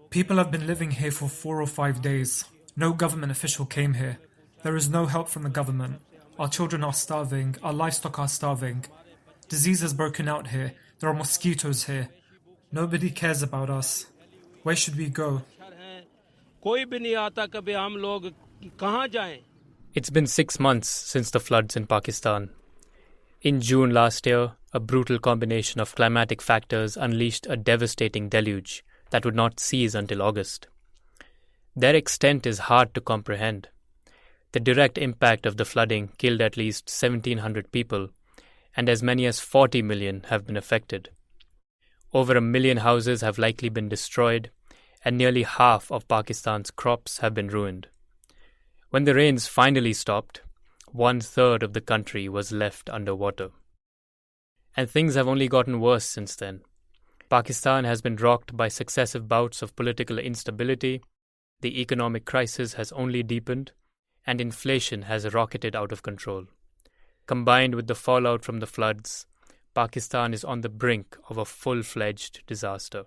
People have been living here for 4 or 5 days. No government official came here. There is no help from the government. Our children are starving. Our livestock are starving. Disease has broken out here. There are mosquitoes here. Nobody cares about us. Where should we go? It's been 6 months since the floods in Pakistan. In June last year, a brutal combination of climatic factors unleashed a devastating deluge that would not cease until August. Their extent is hard to comprehend. The direct impact of the flooding killed at least 1,700 people, and as many as 40 million have been affected. Over 1 million houses have likely been destroyed, and nearly half of Pakistan's crops have been ruined. When the rains finally stopped, 1/3 of the country was left underwater. And things have only gotten worse since then. Pakistan has been rocked by successive bouts of political instability, the economic crisis has only deepened, and inflation has rocketed out of control. Combined with the fallout from the floods, Pakistan is on the brink of a full-fledged disaster.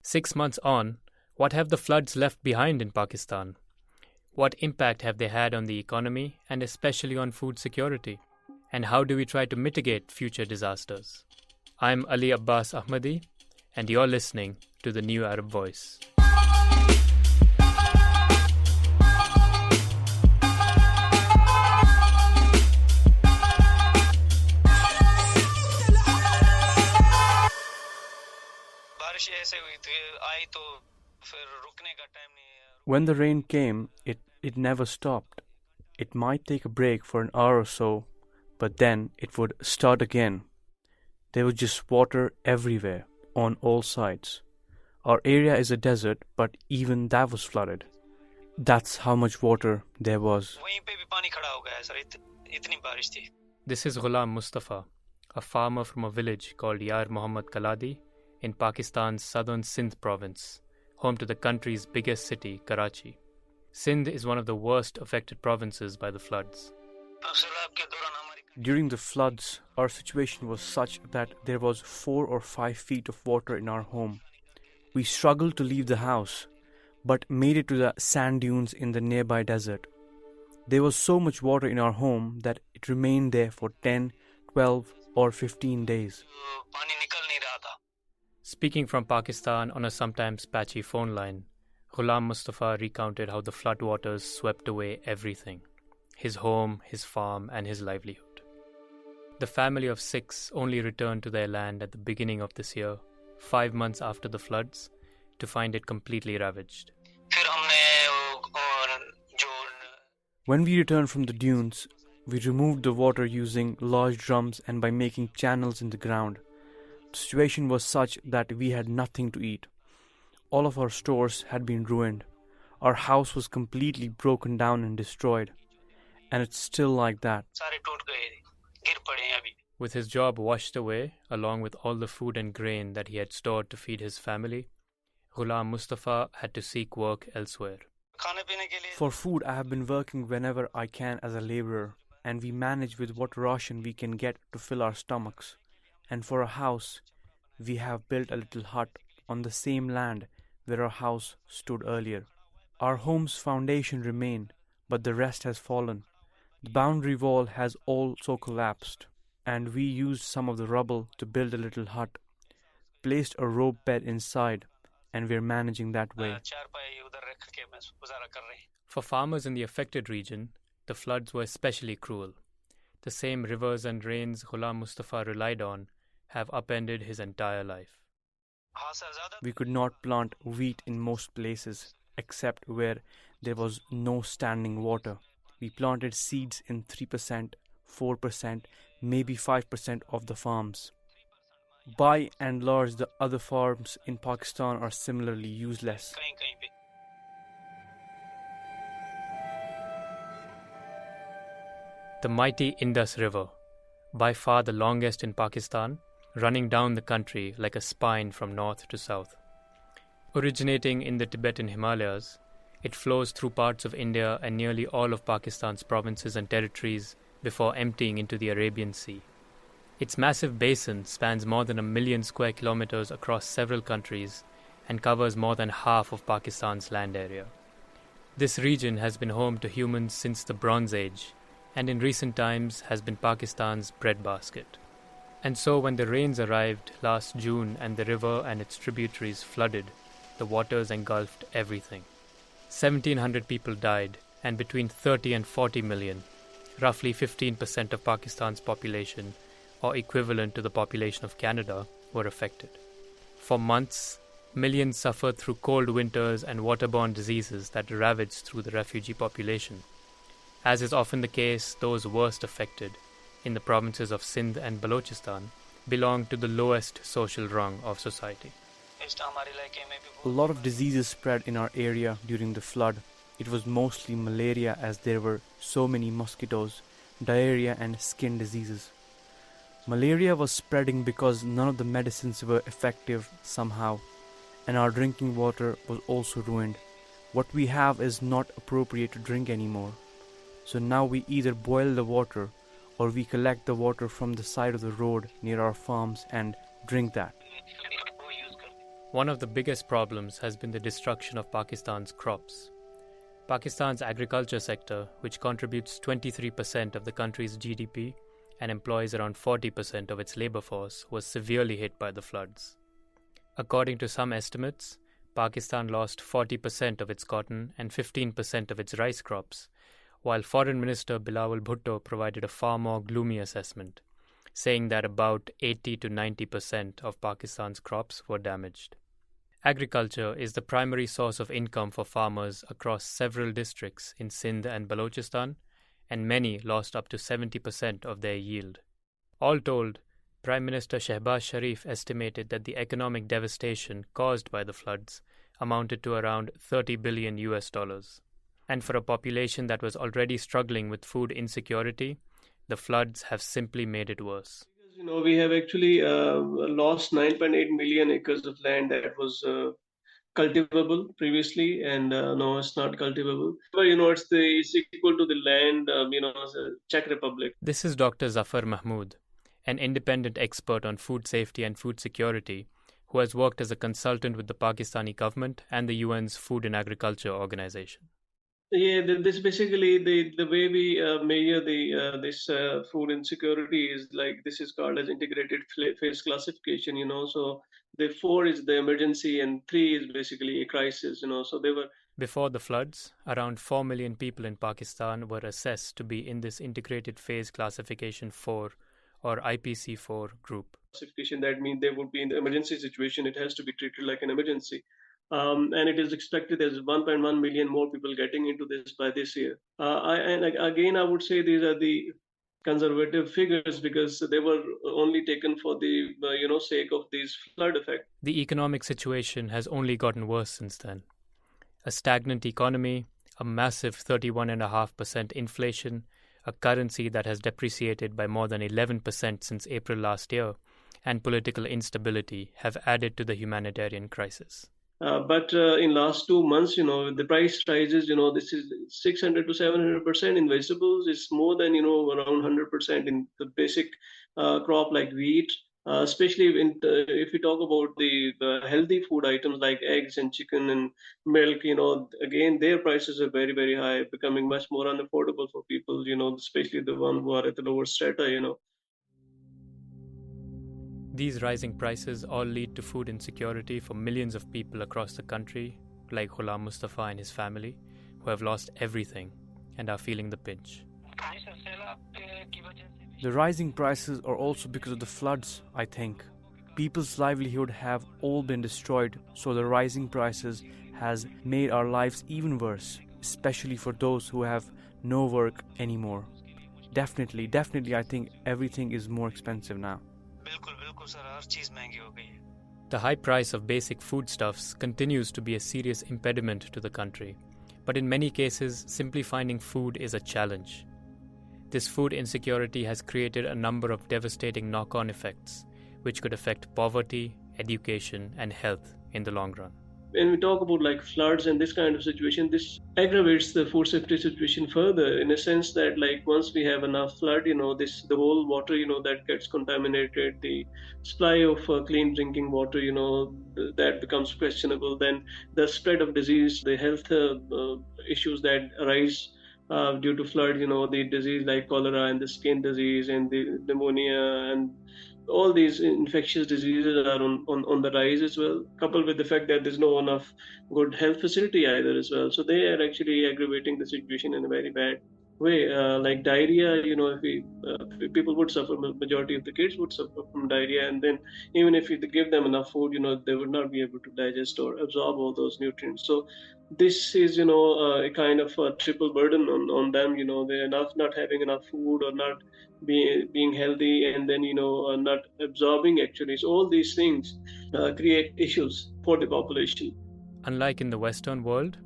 6 months on, what have the floods left behind in Pakistan? What impact have they had on the economy and especially on food security? And how do we try to mitigate future disasters? I'm Ali Abbas Ahmadi, and you're listening to The New Arab Voice. When the rain came, it never stopped. It might take a break for an hour or so, but then it would start again. There was just water everywhere, on all sides. Our area is a desert, but even that was flooded. That's how much water there was. This is Ghulam Mustafa, a farmer from a village called Yar Muhammad Kaladi in Pakistan's southern Sindh province, home to the country's biggest city, Karachi. Sindh is one of the worst affected provinces by the floods. During the floods, our situation was such that there was 4 or 5 feet of water in our home. We struggled to leave the house, but made it to the sand dunes in the nearby desert. There was so much water in our home that it remained there for 10, 12 or 15 days. Speaking from Pakistan on a sometimes patchy phone line, Ghulam Mustafa recounted how the floodwaters swept away everything: his home, his farm, and his livelihood. The family of 6 only returned to their land at the beginning of this year, 5 months after the floods, to find it completely ravaged. When we returned from the dunes, we removed the water using large drums and by making channels in the ground. The situation was such that we had nothing to eat. All of our stores had been ruined. Our house was completely broken down and destroyed. And it's still like that. With his job washed away, along with all the food and grain that he had stored to feed his family, Ghulam Mustafa had to seek work elsewhere. For food, I have been working whenever I can as a laborer, and we manage with what ration we can get to fill our stomachs. And for a house, we have built a little hut on the same land where our house stood earlier. Our home's foundation remained, but the rest has fallen. The boundary wall has also collapsed, and we used some of the rubble to build a little hut, placed a rope bed inside, and we're managing that way. For farmers in the affected region, the floods were especially cruel. The same rivers and rains Ghulam Mustafa relied on have upended his entire life. We could not plant wheat in most places, except where there was no standing water. We planted seeds in 3%, 4%, maybe 5% of the farms. By and large, the other farms in Pakistan are similarly useless. The mighty Indus River, by far the longest in Pakistan, running down the country like a spine from north to south. Originating in the Tibetan Himalayas, it flows through parts of India and nearly all of Pakistan's provinces and territories before emptying into the Arabian Sea. Its massive basin spans more than 1 million square kilometers across several countries and covers more than half of Pakistan's land area. This region has been home to humans since the Bronze Age, and in recent times has been Pakistan's breadbasket. And so when the rains arrived last June and the river and its tributaries flooded, the waters engulfed everything. 1,700 people died, and between 30 and 40 million, roughly 15% of Pakistan's population, or equivalent to the population of Canada, were affected. For months, millions suffered through cold winters and waterborne diseases that ravaged through the refugee population. As is often the case, those worst affected, in the provinces of Sindh and Balochistan, belong to the lowest social rung of society. A lot of diseases spread in our area during the flood. It was mostly malaria as there were so many mosquitoes, diarrhea and skin diseases. Malaria was spreading because none of the medicines were effective somehow, and our drinking water was also ruined. What we have is not appropriate to drink anymore. So now we either boil the water or we collect the water from the side of the road near our farms and drink that. One of the biggest problems has been the destruction of Pakistan's crops. Pakistan's agriculture sector, which contributes 23% of the country's GDP and employs around 40% of its labor force, was severely hit by the floods. According to some estimates, Pakistan lost 40% of its cotton and 15% of its rice crops, while Foreign Minister Bilawal Bhutto provided a far more gloomy assessment, saying that about 80 to 90% of Pakistan's crops were damaged. Agriculture is the primary source of income for farmers across several districts in Sindh and Balochistan, and many lost up to 70% of their yield. All told, Prime Minister Shehbaz Sharif estimated that the economic devastation caused by the floods amounted to around $30 billion. And for a population that was already struggling with food insecurity, the floods have simply made it worse. We have actually lost 9.8 million acres of land that was cultivable previously, and now it's not cultivable. But it's equal to the land, Czech Republic. This is Dr. Zafar Mahmood, an independent expert on food safety and food security, who has worked as a consultant with the Pakistani government and the UN's Food and Agriculture Organization. Yeah, this basically the way we measure this food insecurity is like this is called as integrated phase classification. So the 4 is the emergency and 3 is basically a crisis. So they were. Before the floods, around 4 million people in Pakistan were assessed to be in this integrated phase classification 4 or IPC4 group. Classification, that means they would be in the emergency situation. It has to be treated like an emergency. And it is expected there's 1.1 million more people getting into this by this year. I would say these are the conservative figures because they were only taken for the sake of these flood effect. The economic situation has only gotten worse since then. A stagnant economy, a massive 31.5% inflation, a currency that has depreciated by more than 11% since April last year, and political instability have added to the humanitarian crisis. But in last 2 months, the price rises, this is 600 to 700% in vegetables. It's more than, around 100% in the basic crop like wheat, especially if we talk about the healthy food items like eggs and chicken and milk, again, their prices are very, very high, becoming much more unaffordable for people, especially the ones who are at the lower strata, These rising prices all lead to food insecurity for millions of people across the country, like Ghulam Mustafa and his family, who have lost everything and are feeling the pinch. The rising prices are also because of the floods, I think. People's livelihood have all been destroyed, so the rising prices has made our lives even worse, especially for those who have no work anymore. Definitely, I think everything is more expensive now. The high price of basic foodstuffs continues to be a serious impediment to the country, but in many cases, simply finding food is a challenge. This food insecurity has created a number of devastating knock-on effects, which could affect poverty, education, and health in the long run. when we talk about like floods and this kind of situation, this aggravates the food safety situation further, in a sense that like once we have enough flood, this the whole water, that gets contaminated, the supply of clean drinking water, that becomes questionable. Then the spread of disease, the health issues that arise due to flood, the disease like cholera and the skin disease and the pneumonia and all these infectious diseases are on the rise as well, coupled with the fact that there's no enough good health facility either as well. So they are actually aggravating the situation in a very bad way. Like diarrhea, people would suffer, majority of the kids would suffer from diarrhea, and then even if you give them enough food, they would not be able to digest or absorb all those nutrients. So this is, a kind of a triple burden on them. They're not having enough food or not being healthy, and then not absorbing actually. So all these things create issues for the population. Unlike in the Western world,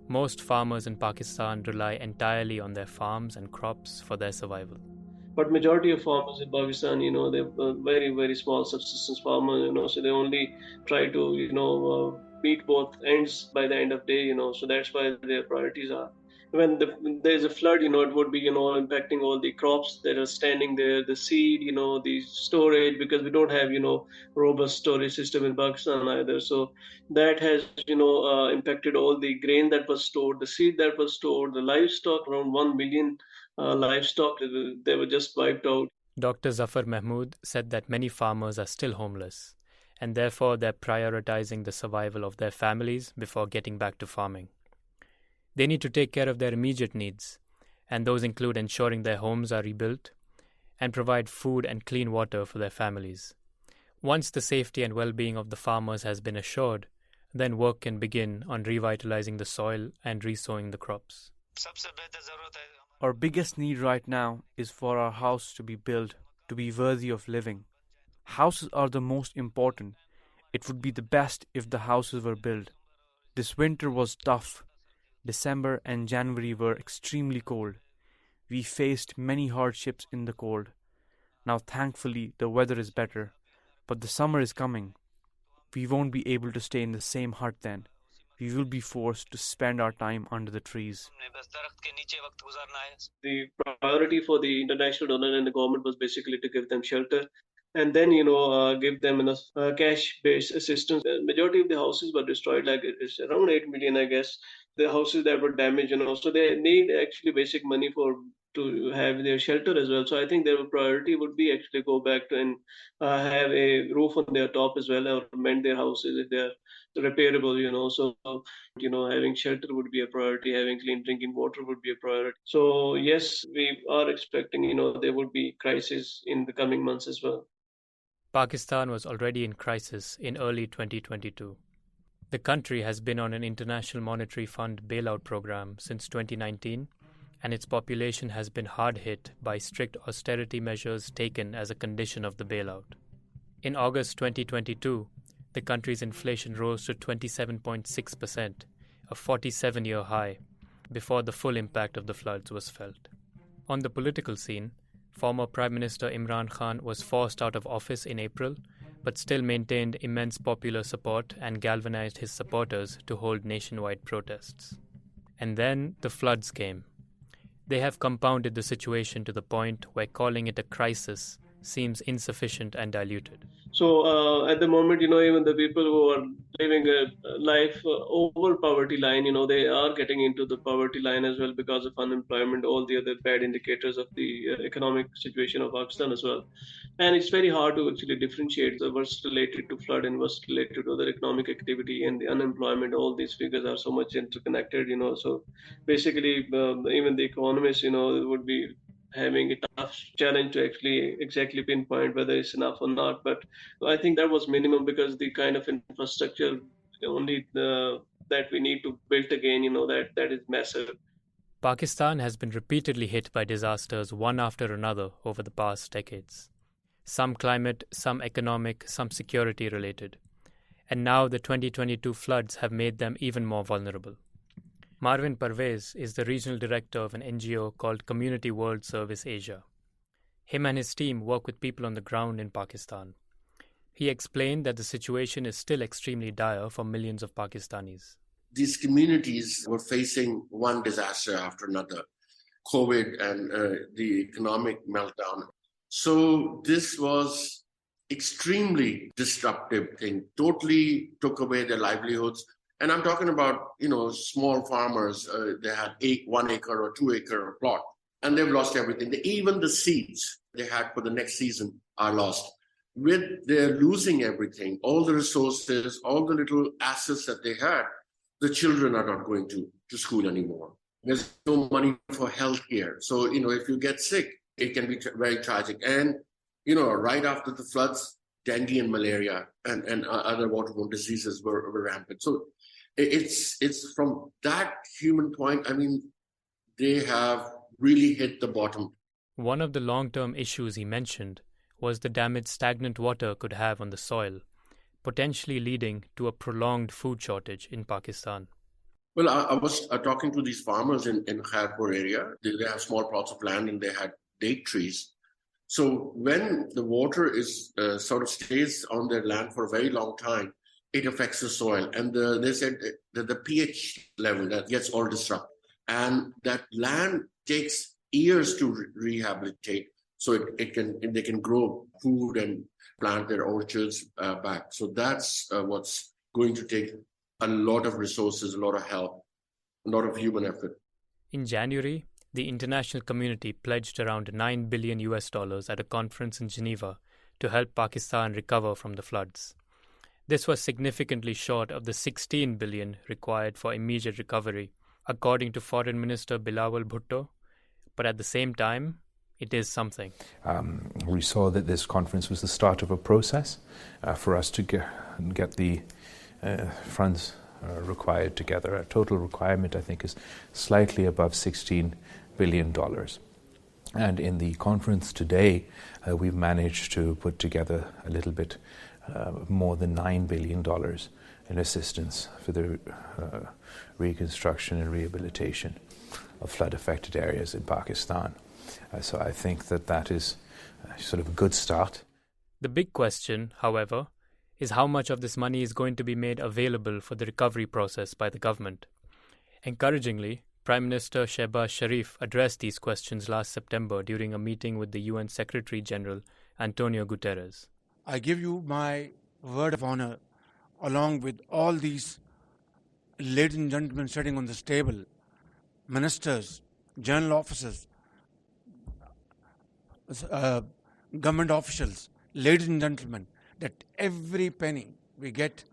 most farmers in Pakistan rely entirely on their farms and crops for their survival. But majority of farmers in Pakistan, they're very, very small subsistence farmers, so they only try to, meet both ends by the end of day, so that's why their priorities are. When there's a flood, it would be, impacting all the crops that are standing there, the seed, the storage, because we don't have, robust storage system in Pakistan either. So that has, impacted all the grain that was stored, the seed that was stored, the livestock, around 1 million livestock, they were just wiped out. Dr. Zafar Mahmood said that many farmers are still homeless, and therefore they're prioritizing the survival of their families before getting back to farming. They need to take care of their immediate needs, and those include ensuring their homes are rebuilt and provide food and clean water for their families. Once the safety and well-being of the farmers has been assured, then work can begin on revitalizing the soil and resowing the crops. Our biggest need right now is for our house to be built, to be worthy of living. Houses are the most important. It would be the best if the houses were built. This winter was tough. December and January were extremely cold. We faced many hardships in the cold. Now thankfully the weather is better, but the summer is coming. We won't be able to stay in the same hut then. We will be forced to spend our time under the trees. The priority for the international donor and the government was basically to give them shelter and then, give them enough cash-based assistance. The majority of the houses were destroyed, like it's around 8 million, I guess. The houses that were damaged, so they need actually basic money to have their shelter as well. So I think their priority would be actually go back to and have a roof on their top as well, or mend their houses if they're repairable. So having shelter would be a priority, having clean drinking water would be a priority. So yes, we are expecting there would be crisis in the coming months as well. Pakistan was already in crisis in early 2022. The country has been on an International Monetary Fund bailout program since 2019, and its population has been hard hit by strict austerity measures taken as a condition of the bailout. In August 2022, the country's inflation rose to 27.6%, a 47-year high, before the full impact of the floods was felt. On the political scene, former Prime Minister Imran Khan was forced out of office in April, but still maintained immense popular support and galvanized his supporters to hold nationwide protests. And then the floods came. They have compounded the situation to the point where calling it a crisis seems insufficient and diluted. So at the moment, even the people who are living a life over poverty line, they are getting into the poverty line as well because of unemployment, all the other bad indicators of the economic situation of Pakistan as well. And it's very hard to actually differentiate what's related to flood and what's related to other economic activity and the unemployment. All these figures are so much interconnected, So basically, even the economists, would be having a tough challenge to actually exactly pinpoint whether it's enough or not. But I think that was minimum because the kind of infrastructure only that we need to build again, that is massive. Pakistan has been repeatedly hit by disasters one after another over the past decades. Some climate, some economic, some security related. And now the 2022 floods have made them even more vulnerable. Marvin Parvez is the regional director of an NGO called Community World Service Asia. Him and his team work with people on the ground in Pakistan. He explained that the situation is still extremely dire for millions of Pakistanis. These communities were facing one disaster after another, COVID and the economic meltdown. So this was extremely disruptive thing, totally took away their livelihoods. And I'm talking about, small farmers. They had 1 acre or 2 acre plot, and they've lost everything. Even the seeds they had for the next season are lost. They're losing everything, all the resources, all the little assets that they had. The children are not going to school anymore. There's no money for healthcare. So, if you get sick, it can be very tragic. And, right after the floods, dengue and malaria and other waterborne diseases were rampant. So it's from that human point, they have really hit the bottom. One of the long-term issues he mentioned was the damage stagnant water could have on the soil, potentially leading to a prolonged food shortage in Pakistan. Well, I was talking to these farmers in Khairpur area. They have small plots of land and they had date trees. So when the water is sort of stays on their land for a very long time, it affects the soil. And they said that the pH level that gets all disrupted. And that land takes years to rehabilitate. So they can grow food and plant their orchards back. So that's what's going to take a lot of resources, a lot of help, a lot of human effort. In January, the international community pledged around $9 billion at a conference in Geneva to help Pakistan recover from the floods. This was significantly short of the $16 billion required for immediate recovery, according to Foreign Minister Bilawal Bhutto. But at the same time, it is something. We saw that this conference was the start of a process for us to get the funds required together. Our total requirement, I think, is slightly above $16 billion. And in the conference today, we've managed to put together a little bit more than $9 billion in assistance for the reconstruction and rehabilitation of flood-affected areas in Pakistan. So I think that is sort of a good start. The big question, however, is how much of this money is going to be made available for the recovery process by the government. Encouragingly, Prime Minister Shehbaz Sharif addressed these questions last September during a meeting with the UN Secretary General Antonio Guterres. I give you my word of honor, along with all these ladies and gentlemen sitting on this table, ministers, general officers, government officials, ladies and gentlemen, that every penny we get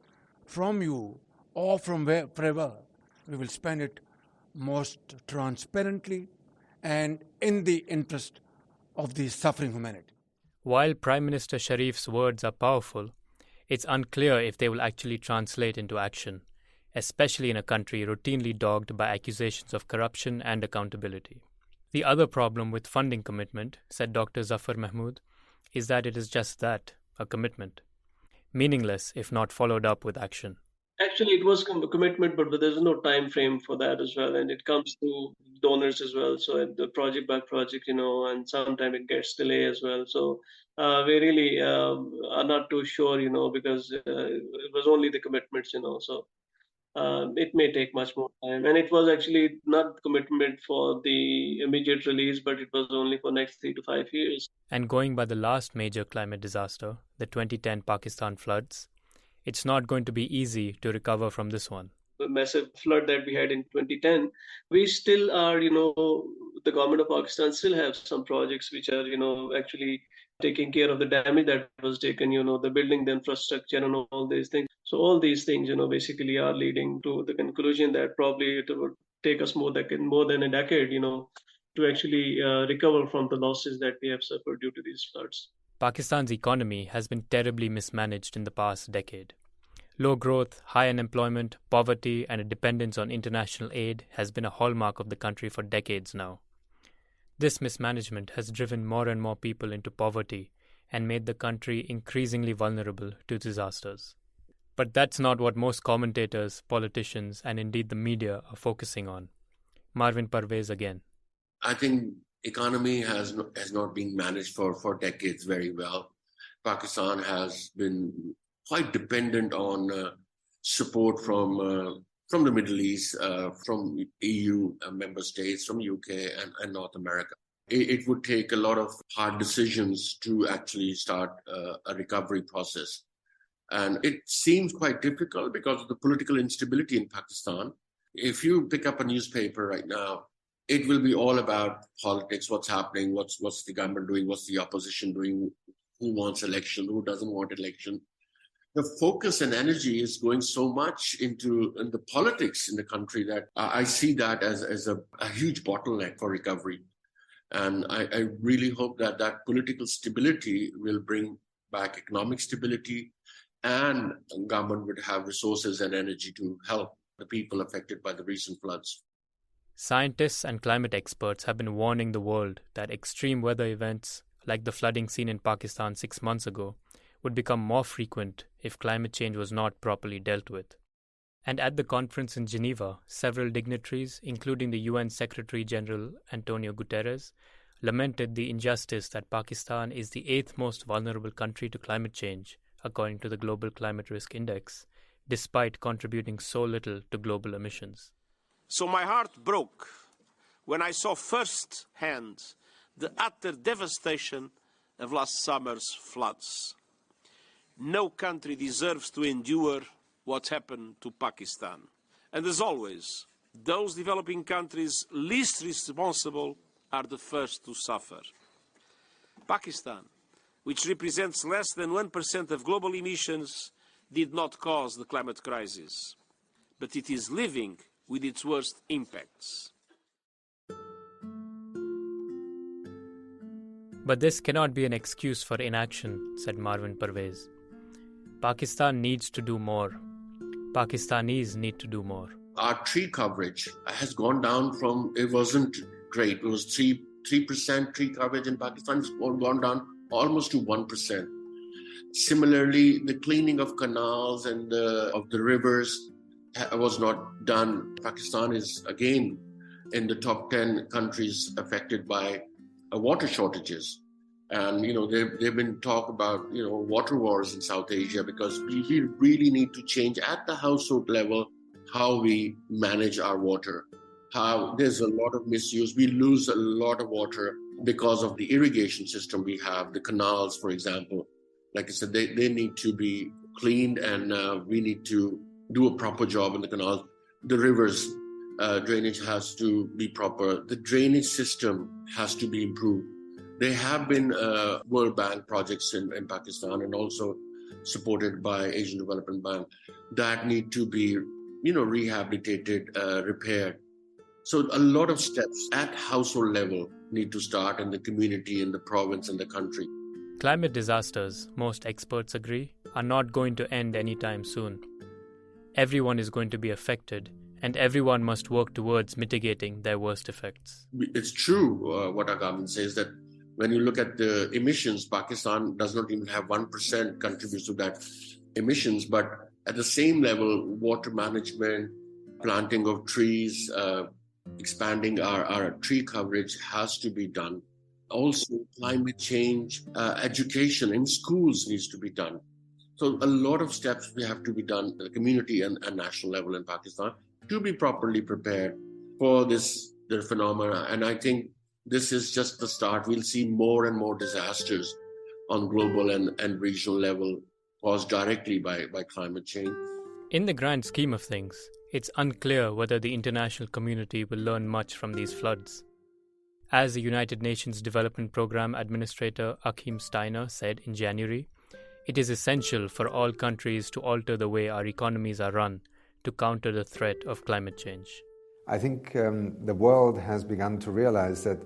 from you or from wherever, we will spend it most transparently and in the interest of the suffering humanity. While Prime Minister Sharif's words are powerful, it's unclear if they will actually translate into action, especially in a country routinely dogged by accusations of corruption and accountability. The other problem with funding commitment, said Dr. Zafar Mahmood, is that it is just that, a commitment. Meaningless if not followed up with action. Actually, it was a commitment, but there's no time frame for that as well. And it comes to donors as well. So the project by project, and sometimes it gets delayed as well. So we really are not too sure, because it was only the commitments, So it may take much more time. And it was actually not commitment for the immediate release, but it was only for next 3 to 5 years. And going by the last major climate disaster, the 2010 Pakistan floods, it's not going to be easy to recover from this one. The massive flood that we had in 2010, we still are, the government of Pakistan still have some projects which are, actually taking care of the damage that was taken, the building, the infrastructure and all these things. So all these things, basically are leading to the conclusion that probably it would take us more than a decade, to actually recover from the losses that we have suffered due to these floods. Pakistan's economy has been terribly mismanaged in the past decade. Low growth, high unemployment, poverty, and a dependence on international aid has been a hallmark of the country for decades now. This mismanagement has driven more and more people into poverty and made the country increasingly vulnerable to disasters. But that's not what most commentators, politicians, and indeed the media are focusing on. Marvin Parvez again. I think economy has not been managed for decades very well. Pakistan has been quite dependent on support from the Middle East, from EU member states, from UK and North America. It would take a lot of hard decisions to actually start a recovery process. And it seems quite difficult because of the political instability in Pakistan. If you pick up a newspaper right now, it will be all about politics, what's happening, what's the government doing, what's the opposition doing, who wants election, who doesn't want election. The focus and energy is going so much into the politics in the country that I see that as a huge bottleneck for recovery. And I really hope that political stability will bring back economic stability, and government would have resources and energy to help the people affected by the recent floods. Scientists and climate experts have been warning the world that extreme weather events, like the flooding seen in Pakistan 6 months ago, would become more frequent if climate change was not properly dealt with. And at the conference in Geneva, several dignitaries, including the UN Secretary-General Antonio Guterres, lamented the injustice that Pakistan is the 8th most vulnerable country to climate change, according to the Global Climate Risk Index, despite contributing so little to global emissions. So my heart broke when I saw firsthand the utter devastation of last summer's floods. No country deserves to endure what happened to Pakistan. And as always, those developing countries least responsible are the first to suffer. Pakistan, which represents less than 1% of global emissions, did not cause the climate crisis, but it is living with its worst impacts. But this cannot be an excuse for inaction, said Marvin Parvez. Pakistan needs to do more. Pakistanis need to do more. Our tree coverage has gone down from, it wasn't great, it was 3% tree coverage in Pakistan, it's gone down almost to 1%. Similarly, the cleaning of canals and of the rivers was not done. Pakistan is again in the top 10 countries affected by water shortages. And, they've been talk about, water wars in South Asia, because we really need to change at the household level how we manage our water. How there's a lot of misuse. We lose a lot of water because of the irrigation system we have, the canals, for example. Like I said, they need to be cleaned, and we need to do a proper job in the canals. The rivers, drainage has to be proper. The drainage system has to be improved. There have been World Bank projects in Pakistan, and also supported by Asian Development Bank, that need to be, rehabilitated, repaired. So a lot of steps at household level need to start in the community, in the province, in the country. Climate disasters, most experts agree, are not going to end anytime soon. Everyone is going to be affected, and everyone must work towards mitigating their worst effects. It's true what our government says, that when you look at the emissions, Pakistan does not even have 1% contributes to that emissions. But at the same level, water management, planting of trees, expanding our tree coverage has to be done. Also, climate change, education in schools needs to be done. So a lot of steps we have to be done at the community and national level in Pakistan to be properly prepared for the phenomena. And I think this is just the start. We'll see more and more disasters on global and regional level caused directly by climate change. In the grand scheme of things, it's unclear whether the international community will learn much from these floods. As the United Nations Development Programme Administrator Achim Steiner said in January, it is essential for all countries to alter the way our economies are run to counter the threat of climate change. I think the world has begun to realize that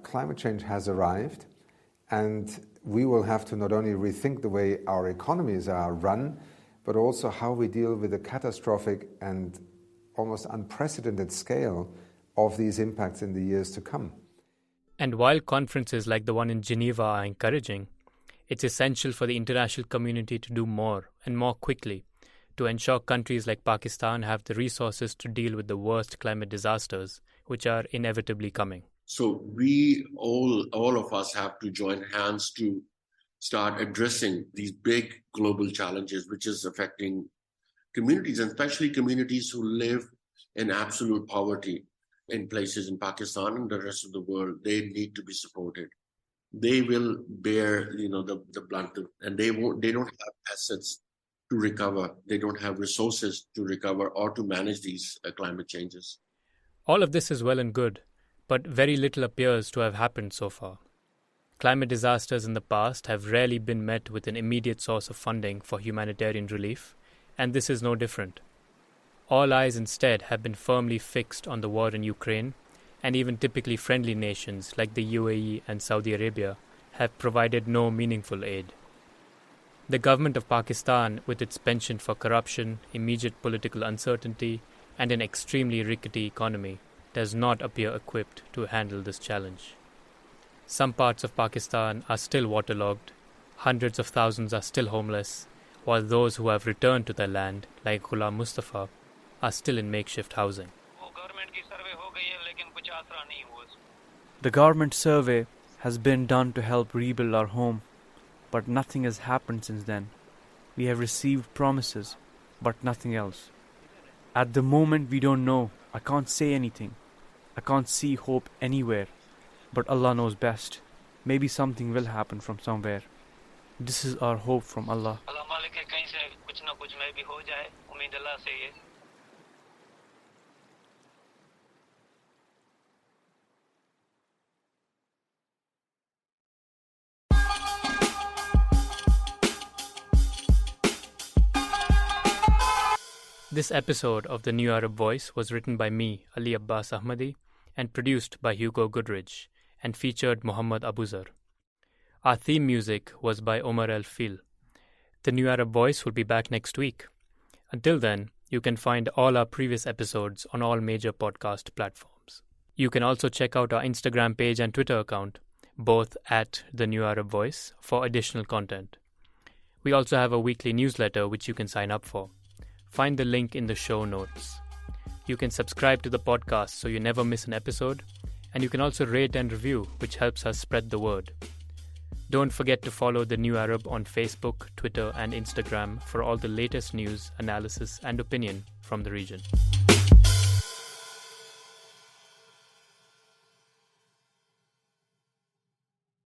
climate change has arrived, and we will have to not only rethink the way our economies are run, but also how we deal with the catastrophic and almost unprecedented scale of these impacts in the years to come. And while conferences like the one in Geneva are encouraging, it's essential for the international community to do more, and more quickly, to ensure countries like Pakistan have the resources to deal with the worst climate disasters, which are inevitably coming. So we all of us have to join hands to start addressing these big global challenges, which is affecting communities, and especially communities who live in absolute poverty in places in Pakistan and the rest of the world. They need to be supported. They will bear, the blunt, and they don't have assets to recover. They don't have resources to recover or to manage these climate changes. All of this is well and good, but very little appears to have happened so far. Climate disasters in the past have rarely been met with an immediate source of funding for humanitarian relief, and this is no different. All eyes instead have been firmly fixed on the war in Ukraine, and even typically friendly nations like the UAE and Saudi Arabia have provided no meaningful aid. The government of Pakistan, with its penchant for corruption, immediate political uncertainty, and an extremely rickety economy, does not appear equipped to handle this challenge. Some parts of Pakistan are still waterlogged, hundreds of thousands are still homeless, while those who have returned to their land, like Ghulam Mustafa, are still in makeshift housing. The government survey has been done to help rebuild our home, but nothing has happened since then. We have received promises, but nothing else. At the moment, we don't know. I can't say anything. I can't see hope anywhere, but Allah knows best. Maybe something will happen from somewhere. This is our hope from Allah. This episode of The New Arab Voice was written by me, Ali Abbas Ahmadi, and produced by Hugo Goodrich, and featured Muhammad Abuzar. Our theme music was by Omar El Fil. The New Arab Voice will be back next week. Until then, you can find all our previous episodes on all major podcast platforms. You can also check out our Instagram page and Twitter account, both at The New Arab Voice, for additional content. We also have a weekly newsletter which you can sign up for. Find the link in the show notes. You can subscribe to the podcast so you never miss an episode, and you can also rate and review, which helps us spread the word. Don't forget to follow The New Arab on Facebook, Twitter, and Instagram for all the latest news, analysis, and opinion from the region.